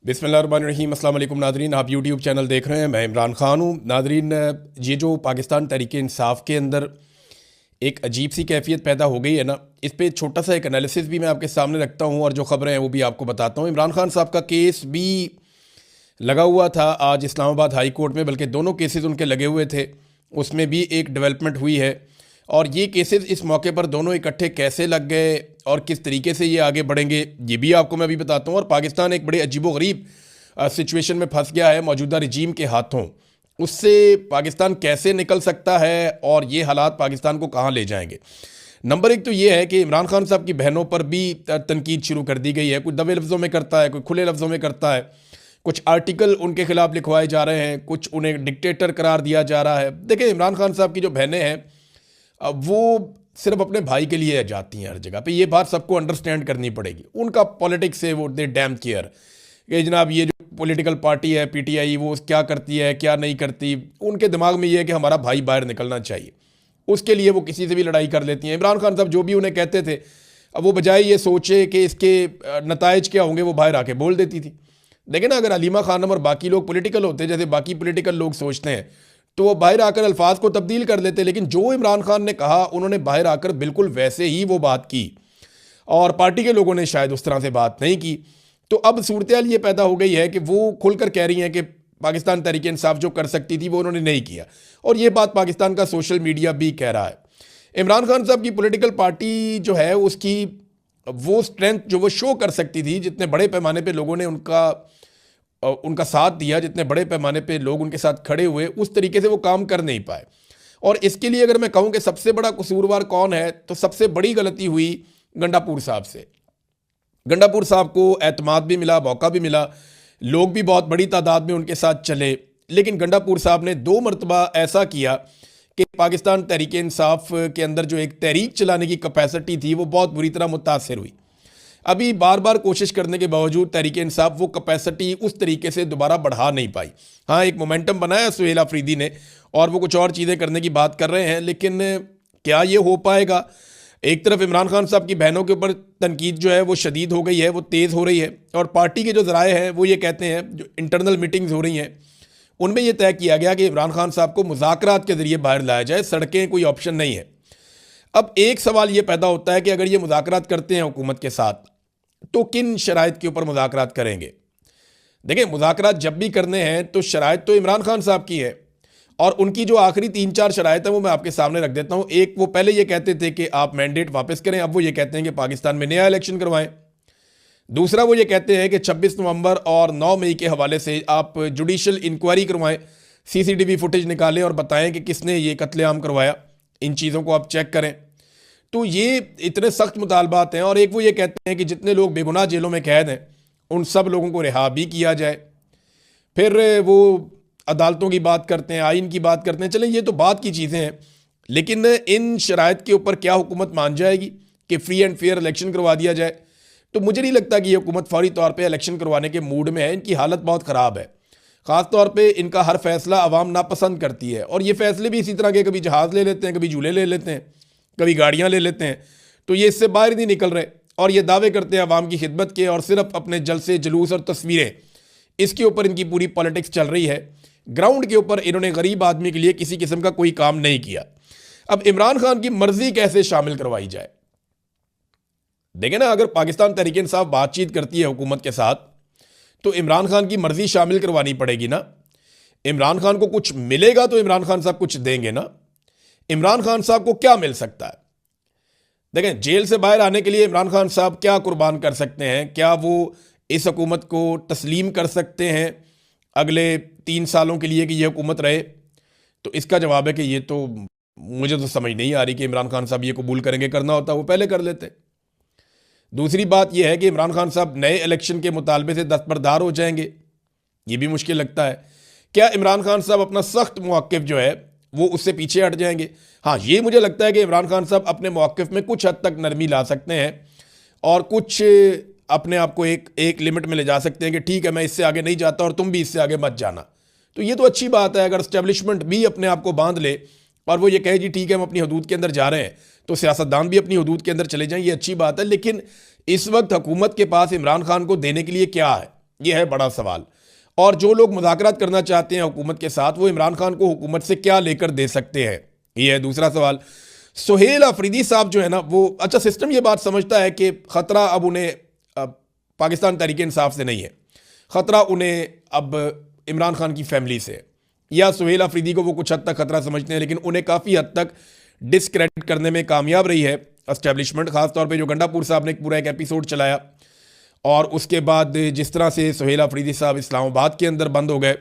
बिस्मिल्लाहिर्रहमानिर्रहीम। अस्सलाम वालेकुम नादरीन, आप यूट्यूब चैनल देख रहे हैं। मैं इमरान ख़ान हूँ। नादरीन, ये जो पाकिस्तान तहरीक इंसाफ के अंदर एक अजीब सी कैफियत पैदा हो गई है ना, इस पर छोटा सा एक एनालिसिस भी मैं आपके सामने रखता हूँ और जो ख़बरें हैं वो भी आपको बताता हूँ। इमरान खान साहब का केस भी लगा हुआ था आज इस्लामाबाद हाई कोर्ट में, बल्कि दोनों केसेस उनके लगे हुए थे। उसमें भी एक डेवलपमेंट हुई है और ये केसेस इस मौके पर दोनों इकट्ठे कैसे लग गए और किस तरीके से ये आगे बढ़ेंगे ये भी आपको मैं अभी बताता हूँ। और पाकिस्तान एक बड़े अजीबोगरीब सिचुएशन में फंस गया है मौजूदा रजीम के हाथों। उससे पाकिस्तान कैसे निकल सकता है और ये हालात पाकिस्तान को कहाँ ले जाएंगे। नंबर एक तो ये है कि इमरान खान साहब की बहनों पर भी तनकीद शुरू कर दी गई है। कोई दबे लफ्ज़ों में करता है, कोई खुले लफ्ज़ों में करता है। कुछ आर्टिकल उनके खिलाफ लिखवाए जा रहे हैं, कुछ उन्हें डिक्टेटर करार दिया जा रहा है। देखिए, इमरान खान साहब की जो बहनें हैं वो सिर्फ अपने भाई के लिए जाती हैं हर जगह पे। ये बात सबको अंडरस्टैंड करनी पड़ेगी। उनका पॉलिटिक्स से वो दे डैम केयर कि जनाब ये जो पॉलिटिकल पार्टी है पीटीआई वो क्या करती है क्या नहीं करती। उनके दिमाग में ये है कि हमारा भाई बाहर निकलना चाहिए, उसके लिए वो किसी से भी लड़ाई कर लेती हैं। इमरान खान साहब जो भी उन्हें कहते थे, अब वो बजाय ये सोचे कि इसके नताइज क्या होंगे, वो बाहर आके बोल देती थी। देखिए ना, अगर अलीमा खानम और बाकी लोग पॉलिटिकल होते जैसे बाकी पॉलिटिकल लोग सोचते हैं तो वो बाहर आकर अल्फाज को तब्दील कर लेते। लेकिन जो इमरान खान ने कहा उन्होंने बाहर आकर बिल्कुल वैसे ही वो बात की और पार्टी के लोगों ने शायद उस तरह से बात नहीं की। तो अब सूरत हाल ये पैदा हो गई है कि वो खुलकर कह रही हैं कि पाकिस्तान तहरीक इंसाफ जो कर सकती थी वो उन्होंने नहीं किया, और ये बात पाकिस्तान का सोशल मीडिया भी कह रहा है। इमरान खान साहब की पॉलिटिकल पार्टी जो है उसकी वो स्ट्रेंथ जो वो शो कर सकती थी, जितने बड़े पैमाने पे लोगों ने उनका साथ दिया, जितने बड़े पैमाने पे लोग उनके साथ खड़े हुए, उस तरीके से वो काम कर नहीं पाए। और इसके लिए अगर मैं कहूँ कि सबसे बड़ा कसूरवार कौन है, तो सबसे बड़ी गलती हुई गंडापुर साहब से। गंडापुर साहब को एतमाद भी मिला, मौका भी मिला, लोग भी बहुत बड़ी तादाद में उनके साथ चले। लेकिन गंडापुर साहब ने 2 मरतबा ऐसा किया कि पाकिस्तान तहरीक इंसाफ के अंदर जो एक तहरीक चलाने की कैपेसिटी थी वो बहुत बुरी तरह मुतासर हुई। अभी बार बार कोशिश करने के बावजूद तहरीक इंसाफ वो कैपेसिटी उस तरीके से दोबारा बढ़ा नहीं पाई। हाँ, एक मोमेंटम बनाया सुहेल अफरीदी ने और वो कुछ और चीज़ें करने की बात कर रहे हैं, लेकिन क्या ये हो पाएगा। एक तरफ इमरान खान साहब की बहनों के ऊपर तनकीद जो है वो शदीद हो गई है, वो तेज़ हो रही है, और पार्टी के जो ज़राए हैं वो ये कहते हैं, जो इंटरनल मीटिंग्स हो रही हैं उनमें यह तय किया गया कि इमरान खान साहब को मुज़ाकरात के ज़रिए बाहर लाया जाए, सड़कें कोई ऑप्शन नहीं है। अब एक सवाल ये पैदा होता है कि अगर ये मुज़ाकरात करते हैं हुकूमत के साथ तो किन शराइत के ऊपर मुज़ाकरात करेंगे। देखिए, मुज़ाकरात जब भी करने हैं तो शराइत तो इमरान खान साहब की है, और उनकी जो आखिरी 3-4 शराइत है वो मैं आपके सामने रख देता हूँ। एक, वो पहले ये कहते थे कि आप मैंडेट वापस करें, अब वो ये कहते हैं कि पाकिस्तान में नया इलेक्शन करवाएं। दूसरा, वो ये कहते हैं कि 26 नवंबर और 9 मई के हवाले से आप जुडिशल इंक्वायरी करवाएं, सीसीटीवी फुटेज निकालें और बताएं कि किसने ये कत्लेआम करवाया। इन चीज़ों को आप चेक करें। तो ये इतने सख्त मुतालबात हैं। और एक वो ये कहते हैं कि जितने लोग बेगुनाह जेलों में कैद हैं उन सब लोगों को रिहा भी किया जाए। फिर वो अदालतों की बात करते हैं, आइन की बात करते हैं। चलें, ये तो बात की चीज़ें हैं, लेकिन इन शराइत के ऊपर क्या हुकूमत मान जाएगी कि फ्री एंड फेयर इलेक्शन करवा दिया जाए? तो मुझे नहीं लगता कि ये हुकूमत फौरी तौर पे इलेक्शन करवाने के मूड में है। इनकी हालत बहुत ख़राब है। ख़ास तौर पे इनका हर फैसला आवाम नापसंद करती है, और ये फैसले भी इसी तरह के, कभी जहाज़ ले लेते हैं, कभी झूले ले लेते हैं, कभी गाड़ियाँ ले लेते हैं। तो ये इससे बाहर नहीं निकल रहे, और ये दावे करते हैं आवाम की खिदमत के, और सिर्फ अपने जलसे जुलूस और तस्वीरें, इसके ऊपर इनकी पूरी पॉलिटिक्स चल रही है। ग्राउंड के ऊपर इन्होंने गरीब आदमी के लिए किसी किस्म का कोई काम नहीं किया। अब इमरान खान की मर्जी कैसे शामिल करवाई जाए? देखें ना, अगर पाकिस्तान तहरीक इंसाफ बातचीत करती है हुकूमत के साथ तो इमरान खान की मर्जी शामिल करवानी पड़ेगी ना। इमरान खान को कुछ मिलेगा तो इमरान खान साहब कुछ देंगे ना। इमरान खान साहब को क्या मिल सकता है? देखें, जेल से बाहर आने के लिए इमरान खान साहब क्या कुर्बान कर सकते हैं? क्या वो इस हुकूमत को तस्लीम कर सकते हैं अगले 3 सालों के लिए कि यह हुकूमत रहे? तो इसका जवाब है कि ये तो मुझे तो समझ नहीं आ रही कि इमरान खान साहब ये कबूल करेंगे। करना होता वो पहले कर लेते। दूसरी बात यह है कि इमरान खान साहब नए इलेक्शन के मुतालबे से दस्तबरदार हो जाएंगे, ये भी मुश्किल लगता है। क्या इमरान खान साहब अपना सख्त मौक़िफ़ जो है वो उससे पीछे हट जाएंगे? हाँ, ये मुझे लगता है कि इमरान खान साहब अपने मौक़िफ़ में कुछ हद तक नरमी ला सकते हैं और कुछ अपने आप को एक लिमिट में ले जा सकते हैं कि ठीक है, मैं इससे आगे नहीं जाता और तुम भी इससे आगे मत जाना। तो ये तो अच्छी बात है। अगर इस्टेब्लिशमेंट भी अपने आप को बांध ले और वो ये कहे जी ठीक है हम अपनी हदूद के अंदर जा रहे हैं, तो सियासतदान भी अपनी हदूद के अंदर चले जाएं, ये अच्छी बात है। लेकिन इस वक्त हुकूमत के पास इमरान खान को देने के लिए क्या है? ये है बड़ा सवाल। और जो लोग मुज़ाकरात करना चाहते हैं हुकूमत के साथ, वो इमरान खान को हुकूमत से क्या लेकर दे सकते हैं, ये है दूसरा सवाल। सुहेल अफरीदी साहब जो है ना, वो अच्छा सिस्टम ये बात समझता है कि ख़तरा अब उन्हें पाकिस्तान तहरीक इंसाफ से नहीं है, ख़तरा उन्हें अब इमरान खान की फैमिली से, या सुहेल अफरीदी को वो कुछ हद तक ख़तरा समझते हैं, लेकिन उन्हें काफ़ी हद तक डिसक्रेडिट करने में कामयाब रही है एस्टेब्लिशमेंट। ख़ासतौर पे जो गंडापुर साहब ने पूरा एक एपिसोड चलाया, और उसके बाद जिस तरह से सुहेल अफरीदी साहब इस्लामाबाद के अंदर बंद हो गए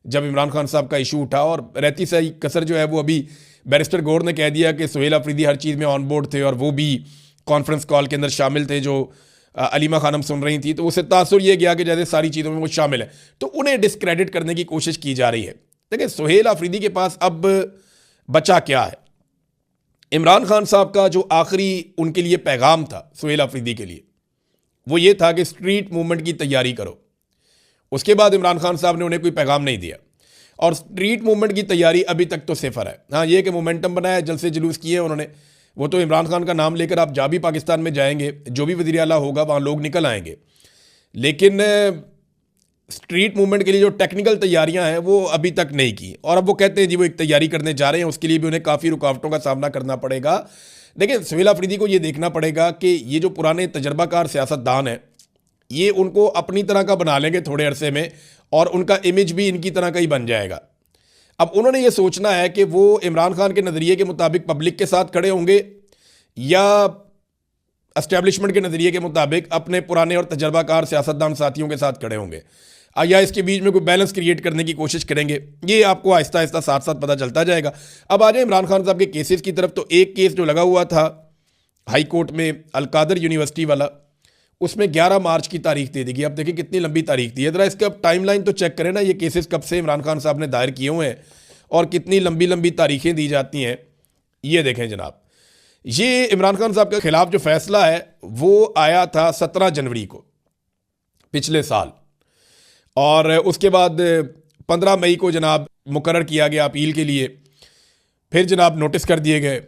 जब इमरान खान साहब का इशू उठा, और रहती सही कसर जो है वो अभी बैरिस्टर गौर ने कह दिया कि सुहेल अफरीदी हर चीज़ में ऑन बोर्ड थे और वो भी कॉन्फ्रेंस कॉल के अंदर शामिल थे जो अलीमा खानम सुन रही थी, तो उसे तासुर ये गया कि जैसे सारी चीज़ों में वो शामिल है, तो उन्हें डिसक्रेडिट करने की कोशिश की जा रही है। देखिए सुहेल अफरीदी के पास अब बचा क्या है। इमरान खान साहब का जो आखिरी उनके लिए पैगाम था सुहेल अफरीदी के लिए, वो ये था कि स्ट्रीट मूवमेंट की तैयारी करो। उसके बाद इमरान खान साहब ने उन्हें कोई पैगाम नहीं दिया, और स्ट्रीट मूवमेंट की तैयारी अभी तक तो सिफर है। हाँ, ये कि मोमेंटम बनाया, जलसे जुलूस किए उन्होंने, वो तो इमरान खान का नाम लेकर आप जहाँ भी पाकिस्तान में जाएंगे, जो भी वज़ीर आला होगा वहाँ लोग निकल आएंगे, लेकिन स्ट्रीट मूवमेंट के लिए जो टेक्निकल तैयारियां हैं वो अभी तक नहीं की। और अब वो कहते हैं जी वो एक तैयारी करने जा रहे हैं, उसके लिए भी उन्हें काफ़ी रुकावटों का सामना करना पड़ेगा। देखिए सुहेल अफरीदी को ये देखना पड़ेगा कि ये जो पुराने तजर्बाकार सियासतदान हैं, ये उनको अपनी तरह का बना लेंगे थोड़े अरसे में, और उनका इमेज भी इनकी तरह का ही बन जाएगा। अब उन्होंने ये सोचना है कि वो इमरान खान के नज़रिए के मुताबिक पब्लिक के साथ खड़े होंगे, या एस्टेब्लिशमेंट के नज़रिए के मुताबिक अपने पुराने और तजर्बाकार सियासतदान साथियों के साथ खड़े होंगे, या इसके बीच में कोई बैलेंस क्रिएट करने की कोशिश करेंगे। ये आपको आहिस्ता आहिस्ता साथ साथ पता चलता जाएगा। अब आ जाए इमरान खान साहब के केसेस की तरफ, तो एक केस जो लगा हुआ था हाई कोर्ट में अलकादर यूनिवर्सिटी वाला, उसमें 11 मार्च की तारीख दे दी गई। अब देखिए कितनी लंबी तारीख दी है, ज़रा इसका टाइमलाइन तो चेक करें ना, ये केसेस कब से इमरान खान साहब ने दायर किए हुए हैं और कितनी लंबी लंबी तारीखें दी जाती हैं। ये देखें जनाब, ये इमरान खान साहब के खिलाफ जो फैसला है वो आया था 17 जनवरी को पिछले साल, और उसके बाद 15 मई को जनाब मुकर्रर किया गया अपील के लिए, फिर जनाब नोटिस कर दिए गए,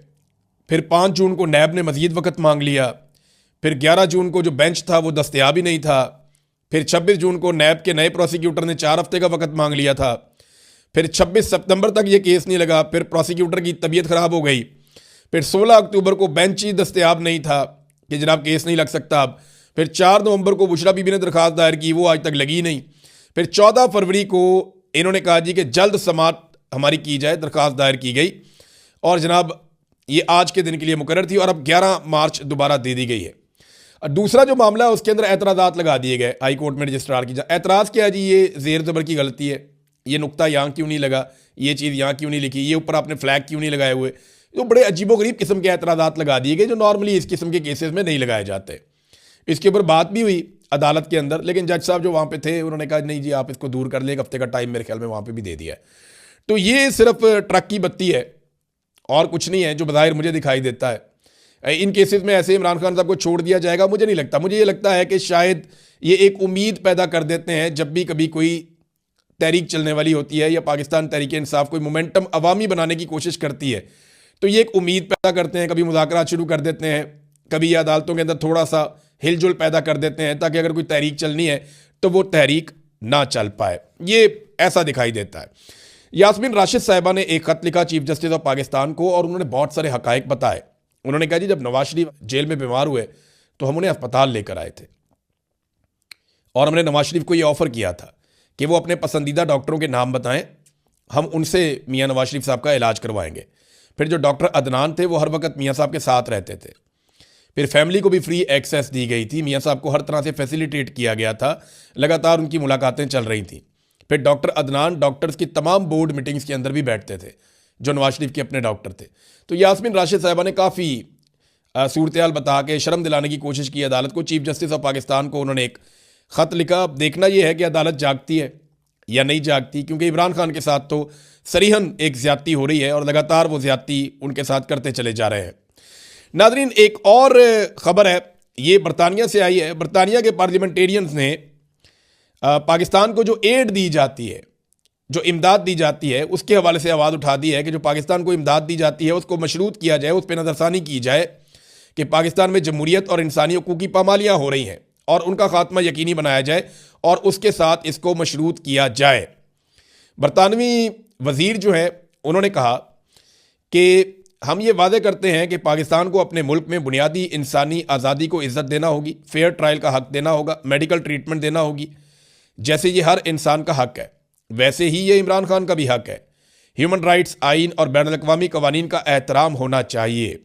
फिर 5 जून को नैब ने मज़ीद वक़्त मांग लिया, फिर 11 जून को जो बेंच था वो दस्तयाब ही नहीं था, फिर 26 जून को नैब के नए प्रोसिक्यूटर ने 4 हफ्ते का वक़्त मांग लिया था, फिर 26 सितंबर तक ये केस नहीं लगा, फिर प्रोसिक्यूटर की तबीयत ख़राब हो गई, फिर 16 अक्टूबर को बेंच ही दस्तयाब नहीं था कि जनाब केस नहीं लग सकता अब, फिर 4 नवंबर को बुशरा बीबी ने दरख्वास्त दायर की, वो आज तक लगी नहीं, फिर 14 फरवरी को इन्होंने कहा जी कि जल्द समाअत हमारी की जाए, दरख्वास्त दायर की गई, और जनाब ये आज के दिन के लिए मुकर्रर थी, और अब 11 मार्च दोबारा दे दी गई है। और दूसरा जो मामला है उसके अंदर एतराज़ात लगा दिए गए हाई कोर्ट में रजिस्ट्रार की। एतराज़ क्या है जी, ये ज़ेर ज़बर की गलती है, ये नुक्ता यहाँ क्यों नहीं लगा, ये चीज़ यहाँ क्यों नहीं लिखी, ये ऊपर आपने फ्लैग क्यों नहीं लगाए हुए, तो बड़े अजीबोगरीब किस्म के एतराज़ात लगा दिए गए जो नॉर्मली इस किस्म के केसेस में नहीं लगाए जाते। इसके ऊपर बात भी हुई अदालत के अंदर, लेकिन जज साहब जो वहाँ पे थे उन्होंने कहा नहीं जी आप इसको दूर कर लें, एक हफ्ते का टाइम मेरे ख्याल में वहाँ पे भी दे दिया है। तो ये सिर्फ ट्रक की बत्ती है और कुछ नहीं है जो बज़ाहिर मुझे दिखाई देता है। इन केसेस में ऐसे इमरान खान साहब को छोड़ दिया जाएगा, मुझे नहीं लगता। मुझे ये लगता है कि शायद ये एक उम्मीद पैदा कर देते हैं, जब भी कभी कोई तहरीक चलने वाली होती है या पाकिस्तान तहरीक इंसाफ कोई मोमेंटम अवामी बनाने की कोशिश करती है, तो ये एक उम्मीद पैदा करते हैं, कभी मुज़ाकरात शुरू कर देते हैं, कभी ये अदालतों के अंदर थोड़ा सा हिलजुल पैदा कर देते हैं ताकि अगर कोई तहरीक चलनी है तो वो तहरीक ना चल पाए। ये ऐसा दिखाई देता है। यास्मीन राशिद साहिबा ने एक ख़त लिखा चीफ जस्टिस ऑफ पाकिस्तान को, और उन्होंने बहुत सारे हक़ाइक़ बताए। उन्होंने कहा जी जब नवाज शरीफ जेल में बीमार हुए तो हम उन्हें अस्पताल लेकर आए थे, और हमने नवाज शरीफ को ये ऑफ़र किया था कि वो अपने पसंदीदा डॉक्टरों के नाम बताएं, हम उनसे मियाँ नवाज शरीफ साहब का इलाज करवाएंगे। फिर जो डॉक्टर अदनान थे वो हर वक्त मियाँ साहब के साथ रहते थे। फिर फैमिली को भी फ्री एक्सेस दी गई थी, मियाँ साहब को हर तरह से फैसिलिटेट किया गया था, लगातार उनकी मुलाकातें चल रही थी। फिर डॉक्टर अदनान डॉक्टर्स की तमाम बोर्ड मीटिंग्स के अंदर भी बैठते थे जो नवाज शरीफ के अपने डॉक्टर थे। तो यास्मीन राशिद साहिबा ने काफ़ी सूरत हाल बता के शर्म दिलाने की कोशिश की अदालत को। चीफ जस्टिस ऑफ पाकिस्तान को उन्होंने एक ख़त लिखा। देखना यह है कि अदालत जागती है या नहीं जागती, क्योंकि इमरान खान के साथ तो सरीहन एक ज़्यादती हो रही है और लगातार वो ज़्यादती उनके साथ करते चले जा रहे हैं। नाज़रीन, एक और ख़बर है, ये बरतानिया से आई है। बरतानिया के पार्लियामेंटेरियंस ने पाकिस्तान को जो एड दी जाती है, जो इमदाद दी जाती है, उसके हवाले से आवाज़ उठा दी है कि जो पाकिस्तान को इमदाद दी जाती है उसको मशरूत किया जाए, उस पर नज़रसानी की जाए कि पाकिस्तान में जमहूरियत और इंसानी हकूक़ की पामालियाँ हो रही हैं और उनका खात्मा यकीनी बनाया जाए, और उसके साथ इसको मशरूत किया जाए। बरतानवी वज़ीर जो है उन्होंने कहा कि हम ये वादे करते हैं कि पाकिस्तान को अपने मुल्क में बुनियादी इंसानी आज़ादी को इज़्ज़त देना होगी, फेयर ट्रायल का हक़ देना होगा, मेडिकल ट्रीटमेंट देना होगी, जैसे ये हर इंसान का हक़ है वैसे ही ये इमरान खान का भी हक़ है। ह्यूमन राइट्स आइन और बैनुल-अक़वामी क़वानीन का एहतराम होना चाहिए।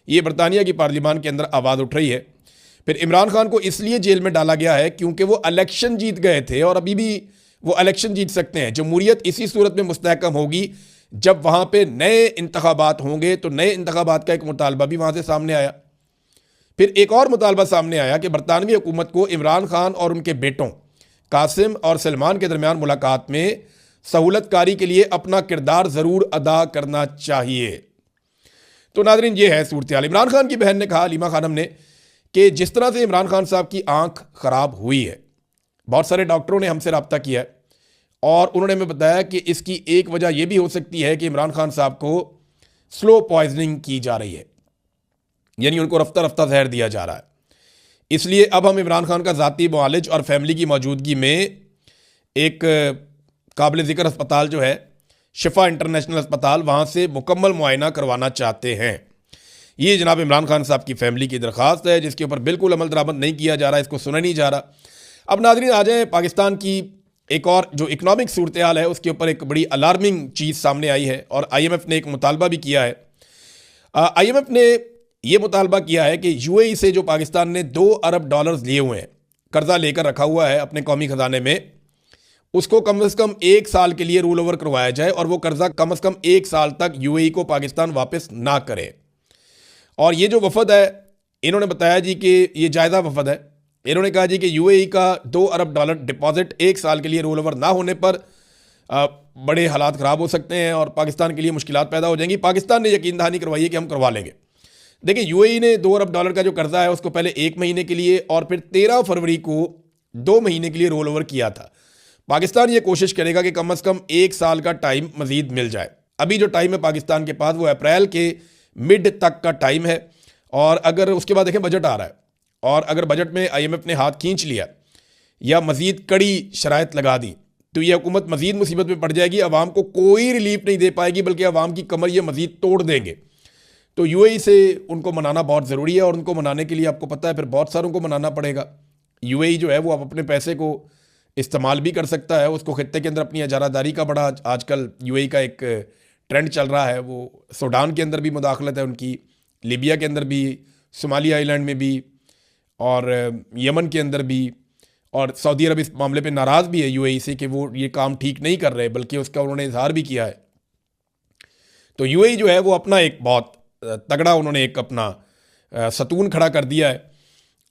ये बरतानिया की पार्लियामान के अंदर आवाज़ उठ रही है। फिर इमरान खान को इसलिए जेल में डाला गया है क्योंकि वो इलेक्शन जीत गए थे और अभी भी वो इलेक्शन जीत सकते हैं। जमहूरियत इसी सूरत में मुस्तहकम होगी जब वहाँ पे नए इंतखाबात होंगे। तो नए इंतखाबात का एक मुतालबा भी वहाँ से सामने आया। फिर एक और मुतालबा सामने आया कि बरतानवी हुकूमत को इमरान खान और उनके बेटों कासिम और सलमान के दरमियान मुलाकात में सहूलतकारी के लिए अपना किरदार ज़रूर अदा करना चाहिए। तो नाज़रीन, ये है सूरत हाल। इमरान खान की बहन ने कहा, हलीमा खानम ने, कि जिस तरह से इमरान खान साहब की आंख ख़राब हुई है, बहुत सारे डॉक्टरों ने हमसे रब्ता किया है और उन्होंने हमें बताया कि इसकी एक वजह यह भी हो सकती है कि इमरान खान साहब को स्लो पॉइजनिंग की जा रही है, यानी उनको रफ्ता रफ्ता जहर दिया जा रहा है। इसलिए अब हम इमरान खान का ज़ाती मुआलिज और फैमिली की मौजूदगी में एक काबिल ज़िक्र अस्पताल जो है शिफा इंटरनेशनल अस्पताल, वहाँ से मुकम्मल मुआयना करवाना चाहते हैं। ये जनाब इमरान खान साहब की फैमिली की दरख्वास्त है जिसके ऊपर बिल्कुल अमल दरामद नहीं किया जा रहा, इसको सुना नहीं जा रहा। अब नाज़रीन आ जाए पाकिस्तान की एक और जो इकनॉमिक सूरत हाल है उसके ऊपर एक बड़ी अलार्मिंग चीज़ सामने आई है और IMF ने एक मुतालबा भी किया है। IMF ने यह मुतालबा किया है कि UAE से जो पाकिस्तान ने $2 अरब लिए हुए हैं, कर्जा लेकर रखा हुआ है अपने कौमी ख़जाने में, उसको कम से कम 1 साल के लिए रोल ओवर करवाया जाए और वो कर्जा कम से कम 1 साल तक UAE को पाकिस्तान वापस ना करे। और ये जो वफद है इन्होंने बताया जी कि ये जायज़ा वफद है। इन्होंने कहा जी कि UAE का $2 अरब डिपॉजिट 1 साल के लिए रोल ओवर ना होने पर बड़े हालात ख़राब हो सकते हैं और पाकिस्तान के लिए मुश्किलात पैदा हो जाएंगी। पाकिस्तान ने यकीन दहानी करवाई है कि हम करवा लेंगे। देखिए, UAE ने $2 अरब का जो कर्जा है उसको पहले 1 महीने के लिए और फिर 13 फरवरी को 2 महीने के लिए रोल ओवर किया था। पाकिस्तान ये कोशिश करेगा कि कम से कम 1 साल का टाइम मजीद मिल जाए। अभी जो टाइम है पाकिस्तान के पास वो अप्रैल के मिड तक का टाइम है और अगर उसके बाद देखें बजट आ रहा है और अगर बजट में IMF ने हाथ खींच लिया या मजीद कड़ी शराइत लगा दी तो ये हुकूमत मजीद मुसीबत में पड़ जाएगी। अवाम को कोई रिलीफ नहीं दे पाएगी बल्कि अवाम की कमर ये मजीद तोड़ देंगे। तो UAE से उनको मनाना बहुत ज़रूरी है और उनको मनाने के लिए आपको पता है फिर बहुत सारों को मनाना पड़ेगा। UAE जो है वो अपने पैसे को इस्तेमाल भी कर सकता है, उसको खित्ते के अंदर अपनी अजारादारी का बड़ा आजकल UAE का एक ट्रेंड चल रहा है। वो सूडान के अंदर भी मुदाखलत है उनकी, लीबिया के अंदर भी, सोमाली आइलैंड में भी और यमन के अंदर भी, और सऊदी अरब इस मामले पे नाराज़ भी है UAE से कि वो ये काम ठीक नहीं कर रहे, बल्कि उसका उन्होंने इजहार भी किया है। तो UAE जो है वो अपना एक बहुत तगड़ा उन्होंने एक अपना सतून खड़ा कर दिया है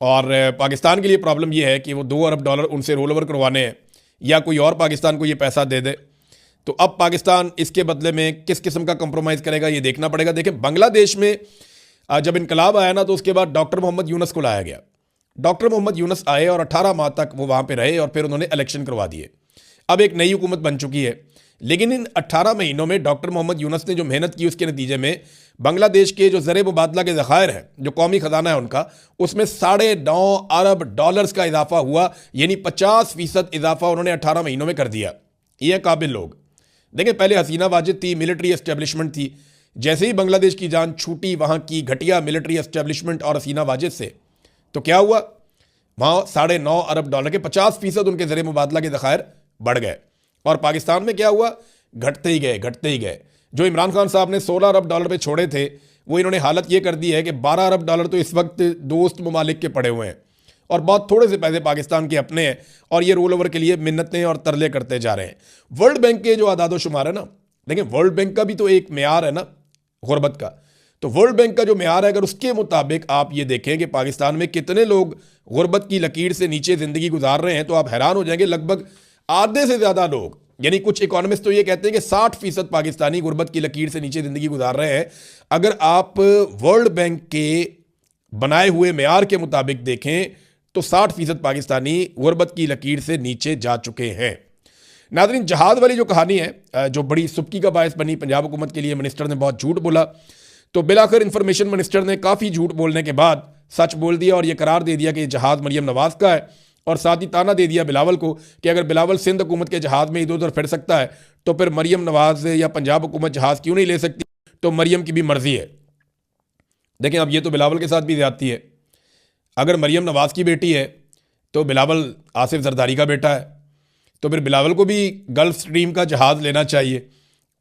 और पाकिस्तान के लिए प्रॉब्लम ये है कि वो $2 अरब उनसे रोल ओवर करवाने हैं या कोई और पाकिस्तान को ये पैसा दे दे। तो अब पाकिस्तान इसके बदले में किस किस्म का कंप्रोमाइज़ करेगा ये देखना पड़ेगा। देखिए, बांग्लादेश में जब इनकलाब आया ना तो उसके बाद डॉक्टर मोहम्मद यूनुस को लाया गया। डॉक्टर मोहम्मद यूनुस आए और 18 माह तक वो वहाँ पे रहे और फिर उन्होंने इलेक्शन करवा दिए। अब एक नई हुकूमत बन चुकी है, लेकिन इन 18 महीनों में डॉक्टर मोहम्मद यूनुस ने जो मेहनत की उसके नतीजे में बांग्लादेश के जो ज़र मुबादला के ज़खायर हैं, जो कौमी ख़जाना है उनका, उसमें $9.5 अरब का इजाफा हुआ, यानी 50% इजाफा उन्होंने 18 महीनों में कर दिया। ये काबिल लोग। देखिए, पहले हसीना वाजिद थी, मिलिट्री एस्टेब्लिशमेंट थी। जैसे ही बांग्लादेश की जान छूटी वहाँ की घटिया मिलिट्री एस्टेब्लिशमेंट और हसीना वाजिद से, तो क्या हुआ, वहाँ $9.5 अरब के 50% उनके ज़र मुबादला के ज़खायर बढ़ गए। और पाकिस्तान में क्या हुआ, घटते ही गए। जो इमरान खान साहब ने $16 अरब पे छोड़े थे वो इन्होंने हालत ये कर दी है कि $12 अरब तो इस वक्त दोस्त ममालिक के पड़े हुए हैं और बहुत थोड़े से पैसे पाकिस्तान के अपने हैं और ये रोल ओवर के लिए मिन्नतें और तरले करते जा रहे हैं। वर्ल्ड बैंक के जो आदाद शुमार है ना, देखिए वर्ल्ड बैंक का भी तो एक मेयार है ना गुरबत का। तो वर्ल्ड बैंक का जो मेयार है, अगर उसके मुताबिक आप ये देखें कि पाकिस्तान में कितने लोग गुरबत की लकीर से नीचे ज़िंदगी गुजार रहे हैं, तो आप हैरान हो जाएंगे। लगभग आधे से ज़्यादा लोग, यानी कुछ इकोनॉमिस्ट तो ये कहते हैं कि 60% पाकिस्तानी गुरबत की लकीर से नीचे ज़िंदगी गुजार रहे हैं। अगर आप वर्ल्ड बैंक के बनाए हुए मेयार के मुताबिक देखें तो 60% पाकिस्तानी गुरबत की लकीर से नीचे जा चुके हैं। नाज़रीन, जहाज़ वाली जो कहानी है जो बड़ी सुबकी का बायस बनी पंजाब हुकूमत के लिए, मिनिस्टर ने बहुत झूठ बोला, तो बिलाखिर इंफॉर्मेशन मिनिस्टर ने काफ़ी झूठ बोलने के बाद सच बोल दिया और ये करार दे दिया कि जहाज़ मरियम नवाज़ का है और साथ ही ताना दे दिया बिलावल को कि अगर बिलावल सिंध हुकूमत के जहाज़ में इधर उधर फिर सकता है तो फिर मरियम नवाज या पंजाब हुकूमत जहाज़ क्यों नहीं ले सकती, तो मरियम की भी मर्जी है। देखें, अब ये तो बिलावल के साथ भी ज्यादती है। अगर मरियम नवाज की बेटी है तो बिलावल आसिफ जरदारी का बेटा है, तो फिर बिलावल को भी गल्फ स्ट्रीम का जहाज़ लेना चाहिए,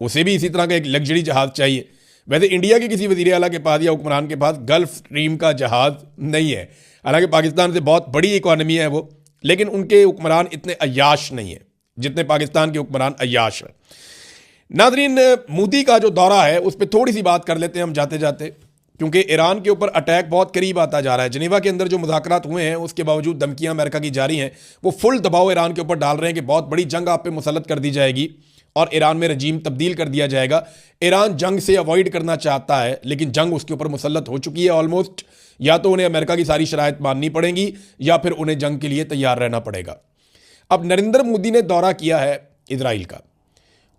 उसे भी इसी तरह का एक लग्जरी जहाज़ चाहिए। वैसे इंडिया के किसी वज़ीर आला के पास या हुक्मरान के पास गल्फ स्ट्रीम का जहाज़ नहीं है, हालांकि पाकिस्तान से बहुत बड़ी इकॉनमी है वो, लेकिन उनके हुक्मरान इतने अय्याश नहीं है जितने पाकिस्तान के हुक्मरान अय्याश हैं। नाज़रीन, मोदी का जो दौरा है उस पर थोड़ी सी बात कर लेते हैं हम जाते जाते, क्योंकि ईरान के ऊपर अटैक बहुत करीब आता जा रहा है। जिनेवा के अंदर जो मुज़ाकरात हुए हैं उसके बावजूद धमकियां अमेरिका की जारी हैं, वो फुल दबाव ईरान के ऊपर डाल रहे हैं कि बहुत बड़ी जंग आप पे मुसल्लत कर दी जाएगी और ईरान में रजीम तब्दील कर दिया जाएगा। ईरान जंग से अवॉइड करना चाहता है, लेकिन जंग उसके ऊपर मुसल्लत हो चुकी है ऑलमोस्ट। या तो उन्हें अमेरिका की सारी शराइत माननी पड़ेंगी या फिर उन्हें जंग के लिए तैयार रहना पड़ेगा। अब नरेंद्र मोदी ने दौरा किया है इजराइल का,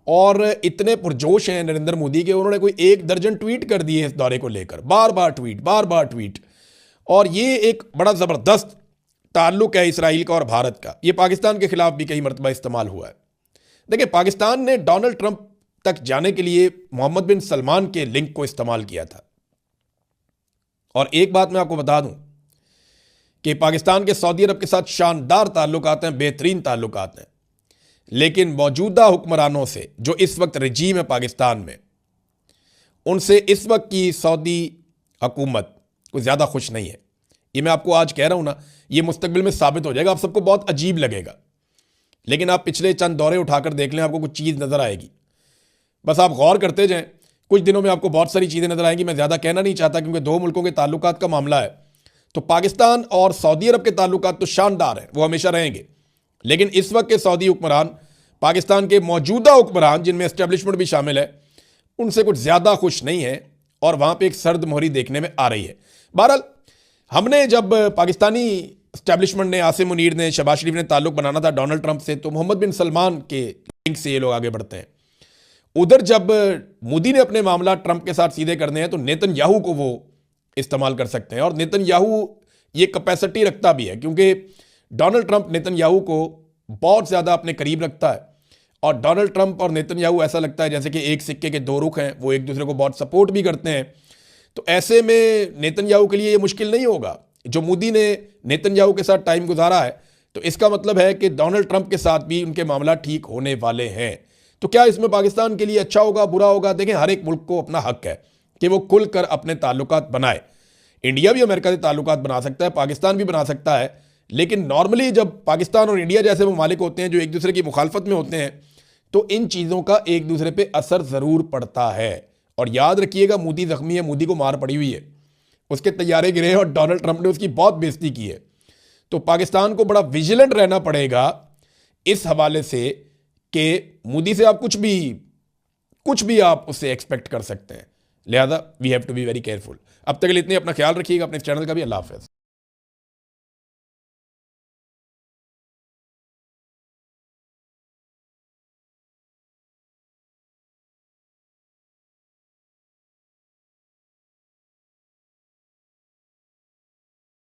और इतने पुरजोश हैं नरेंद्र मोदी के, उन्होंने कोई 1 दर्जन ट्वीट कर दिए इस दौरे को लेकर, बार बार ट्वीट। और ये एक बड़ा ज़बरदस्त ताल्लुक है इसराइल का और भारत का। ये पाकिस्तान के खिलाफ भी कई मरतबा इस्तेमाल हुआ है। देखिए, पाकिस्तान ने डोनाल्ड ट्रंप तक जाने के लिए मोहम्मद बिन सलमान के लिंक को इस्तेमाल किया था। और एक बात मैं आपको बता दूं कि पाकिस्तान के सऊदी अरब के साथ शानदार ताल्लुकात हैं, बेहतरीन ताल्लुकात हैं, लेकिन मौजूदा हुक्मरानों से जो इस वक्त रजीम है पाकिस्तान में, उनसे इस वक्त की सऊदी हुकूमत कुछ ज़्यादा खुश नहीं है। ये मैं आपको आज कह रहा हूं ना, ये मुस्तकबिल में साबित हो जाएगा। आप सबको बहुत अजीब लगेगा, लेकिन आप पिछले चंद दौरे उठाकर देख लें, आपको कुछ चीज़ नज़र आएगी। बस आप गौर करते जाएं, कुछ दिनों में आपको बहुत सारी चीज़ें नज़र आएंगी। मैं ज़्यादा कहना नहीं चाहता क्योंकि 2 मुल्कों के ताल्लुकात का मामला है। तो पाकिस्तान और सऊदी अरब के ताल्लुकात तो शानदार हैं, वो हमेशा रहेंगे, लेकिन इस वक्त के सऊदी हुक्मरान, पाकिस्तान के मौजूदा हुक्मरान जिनमें एस्टेब्लिशमेंट भी शामिल है, उनसे कुछ ज़्यादा खुश नहीं है और वहाँ पे एक सर्द मोहरी देखने में आ रही है। बहरहाल, हमने जब पाकिस्तानी एस्टेब्लिशमेंट ने, आसिम मुनीर ने, शहबाज शरीफ ने ताल्लुक बनाना था डोनाल्ड ट्रंप से, तो मोहम्मद बिन सलमान के लिंक से ये लोग आगे बढ़ते हैं। उधर जब मोदी ने अपने मामला ट्रंप के साथ सीधे करने हैं तो नेतन्याहू को वो इस्तेमाल कर सकते हैं, और नेतन्याहू ये कैपेसिटी रखता भी है क्योंकि डोनाल्ड ट्रंप नेतन्याहू को बहुत ज़्यादा अपने करीब रखता है, और डोनाल्ड ट्रंप और नेतन्याहू ऐसा लगता है जैसे कि एक सिक्के के 2 रुख हैं, वो एक दूसरे को बहुत सपोर्ट भी करते हैं। तो ऐसे में नेतन्याहू के लिए ये मुश्किल नहीं होगा। जो मोदी ने नेतन्याहू के साथ टाइम गुजारा है, तो इसका मतलब है कि डोनाल्ड ट्रंप के साथ भी उनके मामला ठीक होने वाले हैं। तो क्या इसमें पाकिस्तान के लिए अच्छा होगा, बुरा होगा? देखें, हर एक मुल्क को अपना हक है कि वो खुलकर अपने ताल्लुकात बनाए। इंडिया भी अमेरिका से ताल्लुकात बना सकता है, पाकिस्तान भी बना सकता है, लेकिन नॉर्मली जब पाकिस्तान और इंडिया जैसे ममालिक होते हैं जो एक दूसरे की मुखालफत में होते हैं, तो इन चीज़ों का एक दूसरे पे असर ज़रूर पड़ता है। और याद रखिएगा, मोदी जख्मी है, मोदी को मार पड़ी हुई है, उसके तैयारे गिरे और डोनाल्ड ट्रंप ने उसकी बहुत बेइज्जती की है। तो पाकिस्तान को बड़ा विजिलेंट रहना पड़ेगा इस हवाले से कि मोदी से आप कुछ भी आप उससे एक्सपेक्ट कर सकते हैं। लिहाजा we have to be very careful. अब तक के लिए इतने, अपना ख्याल रखिएगा, अपने चैनल का भी। अल्लाह हाफ़िज़।